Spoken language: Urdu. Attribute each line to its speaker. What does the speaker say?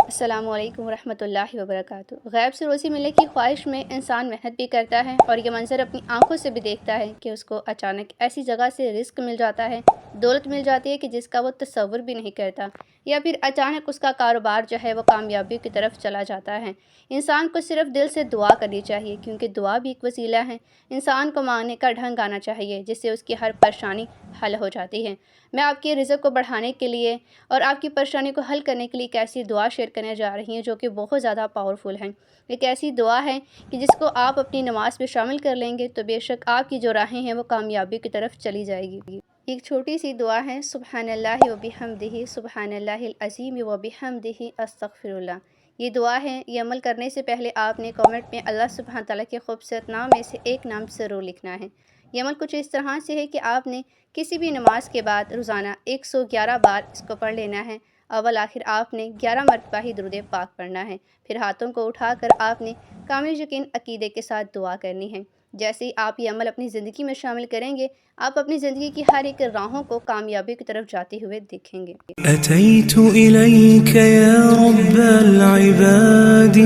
Speaker 1: السلام علیکم ورحمۃ اللہ وبرکاتہ۔ غیب سے روزی ملنے کی خواہش میں انسان محنت بھی کرتا ہے اور یہ منظر اپنی آنکھوں سے بھی دیکھتا ہے کہ اس کو اچانک ایسی جگہ سے رزق مل جاتا ہے، دولت مل جاتی ہے کہ جس کا وہ تصور بھی نہیں کرتا، یا پھر اچانک اس کا کاروبار جو ہے وہ کامیابی کی طرف چلا جاتا ہے۔ انسان کو صرف دل سے دعا کرنی چاہیے، کیونکہ دعا بھی ایک وسیلہ ہے۔ انسان کو مانگنے کا ڈھنگ آنا چاہیے جس سے اس کی ہر پریشانی حل ہو جاتی ہے۔ میں آپ کے رزق کو بڑھانے کے لیے اور آپ کی پریشانی کو حل کرنے کے لیے ایک ایسی دعا شیئر کرنے جا رہی ہیں جو کہ بہت زیادہ پاورفل ہے۔ ایک ایسی دعا ہے کہ جس کو آپ اپنی نماز میں شامل کر لیں گے تو بے شک آپ کی جو راہیں ہیں وہ کامیابی کی طرف چلی جائے گی۔ ایک چھوٹی سی دعا ہے، سبحان اللہ و بحمدہ، سبحان اللہ العظیم و بحمدہ، استغفر اللہ۔ یہ دعا ہے، یہ عمل کرنے سے پہلے آپ نے کامنٹ میں اللہ سبحانہ تعالیٰ کے خوبصورت نام میں سے ایک نام ضرور لکھنا ہے۔ یہ عمل کچھ اس طرح سے ہے کہ آپ نے کسی بھی نماز کے بعد روزانہ 111 بار اس کو پڑھ لینا ہے۔ اول آخر آپ نے 11 مرتبہ ہی درود پاک پڑھنا ہے۔ پھر ہاتھوں کو اٹھا کر آپ نے کامل یقین عقیدے کے ساتھ دعا کرنی ہے۔ جیسے ہی آپ یہ عمل اپنی زندگی میں شامل کریں گے، آپ اپنی زندگی کی ہر ایک راہوں کو کامیابی کی طرف جاتے ہوئے دیکھیں گے۔
Speaker 2: أتيت إليك يا رب العباد